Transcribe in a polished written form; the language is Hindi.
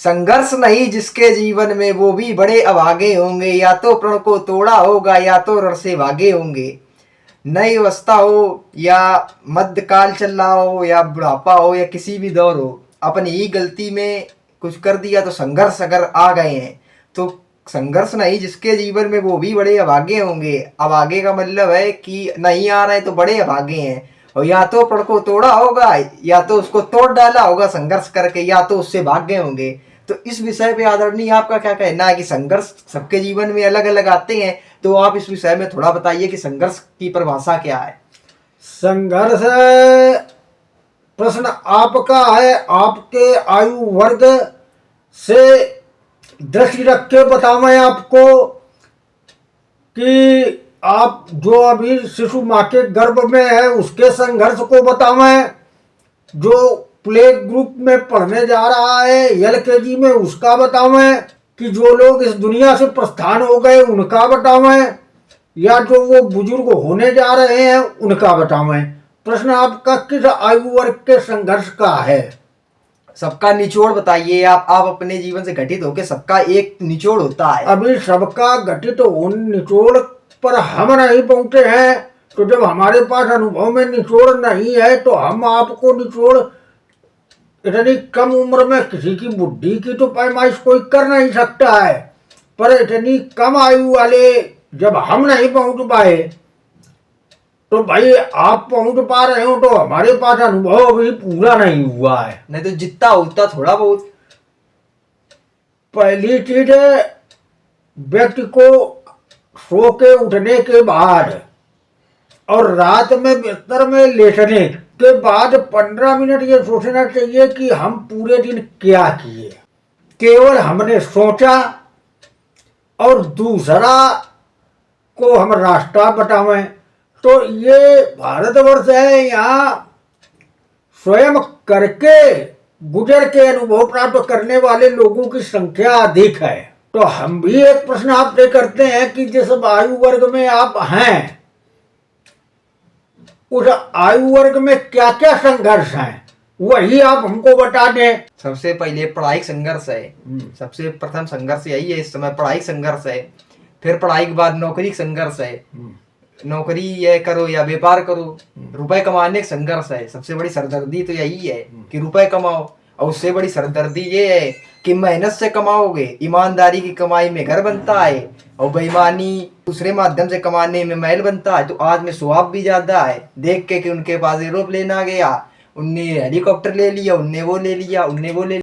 संघर्ष नहीं जिसके जीवन में वो भी बड़े अभागे होंगे, या तो प्रण को तोड़ा होगा या तो रण से भागे होंगे। नई अवस्था हो या मध्यकाल चल रहा हो या बुढ़ापा हो या किसी भी दौर हो, अपनी ही गलती में कुछ कर दिया तो संघर्ष अगर आ गए हैं तो संघर्ष नहीं जिसके जीवन में वो भी बड़े अभागे होंगे। अभागे का मतलब है कि नहीं आ रहे तो बड़े अभागे हैं, और या तो प्रण को तोड़ा होगा या तो उसको तोड़ डाला होगा संघर्ष करके, या तो उससे भाग गए होंगे। तो इस विषय पे आदरणीय आपका क्या कहना है कि संघर्ष सबके जीवन में अलग अलग आते हैं, तो आप इस विषय में थोड़ा बताइए कि संघर्ष की परिभाषा क्या है। संघर्ष प्रश्न आपका है, आपके आयु वर्ग से दृष्टि रख के बतावें आपको कि आप जो अभी शिशु माँ के गर्भ में है उसके संघर्ष को बतावें, जो प्ले ग्रुप में पढ़ने जा रहा है LKG में उसका बतावें, कि जो लोग इस दुनिया से प्रस्थान हो गए उनका बतावें, या जो वो बुजुर्ग होने जा रहे हैं उनका बतावें। प्रश्न आपका किस आयु वर्ग के संघर्ष का है? सबका निचोड़ बताइए। आप अपने जीवन से घटित होकर सबका एक निचोड़ होता है। अभी सबका घटित उन निचोड़ पर हम नहीं पहुंचे हैं, तो जब हमारे पास अनुभव में निचोड़ नहीं है तो हम आपको निचोड़ इतनी कम उम्र में किसी की बुद्धि की तो पैमाइश कोई कर नहीं सकता है, पर इतनी कम आयु वाले जब हम नहीं पहुंच पाए तो भाई आप पहुंच पा रहे हो तो हमारे पास अनुभव अभी पूरा नहीं हुआ है। नहीं तो जितना होता थोड़ा बहुत। पहली चीज है व्यक्ति को सो के उठने के बाद और रात में बिस्तर में लेटने के बाद 15 मिनट ये सोचना चाहिए कि हम पूरे दिन क्या किए। केवल हमने सोचा और दूसरा को हम रास्ता बतावें। तो ये भारतवर्ष है, यहाँ स्वयं करके गुजर के अनुभव प्राप्त करने वाले लोगों की संख्या अधिक है। तो हम भी एक प्रश्न आपसे करते हैं कि जिस आयु वर्ग में आप हैं उस आयु वर्ग में क्या क्या संघर्ष हैं, वही आप हमको बता दें। सबसे पहले पढ़ाई संघर्ष है। सबसे प्रथम संघर्ष यही है इस समय, पढ़ाई संघर्ष है। फिर पढ़ाई के बाद नौकरी संघर्ष है, नौकरी ये करो या व्यापार करो। रुपए कमाने का संघर्ष है। सबसे बड़ी सरदर्दी तो यही है कि रुपए कमाओ, और उससे बड़ी सरदर्दी ये है कि मेहनत से कमाओगे, ईमानदारी की कमाई में घर बनता है, और बेईमानी दूसरे माध्यम से कमाने में महल बनता है। तो आज में स्वाब भी ज्यादा है। देख के कि उनके पास एरोप्लेन आ गया, उनने हेलीकॉप्टर ले लिया, उनने वो ले लिया, उनने वो ले लिया।